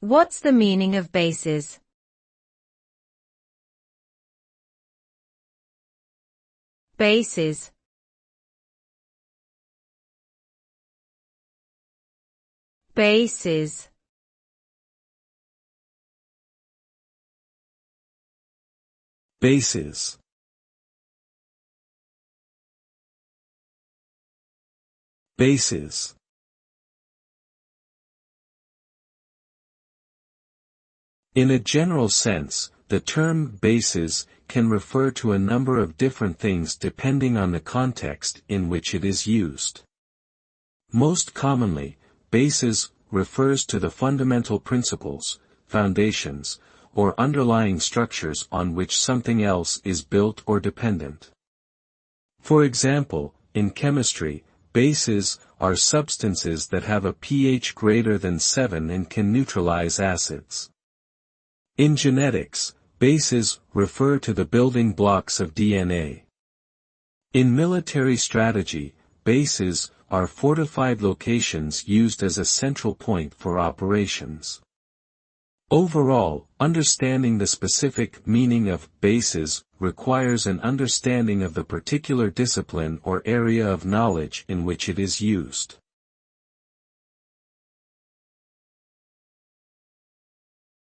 What's the meaning of bases? Bases. Bases. Bases. Bases. In a general sense, the term bases can refer to a number of different things depending on the context in which it is used. Most commonly, bases refers to the fundamental principles, foundations, or underlying structures on which something else is built or dependent. For example, in chemistry, bases are substances that have a pH greater than 7 and can neutralize acids. In genetics, bases refer to the building blocks of DNA. In military strategy, bases are fortified locations used as a central point for operations. Overall, understanding the specific meaning of bases requires an understanding of the particular discipline or area of knowledge in which it is used.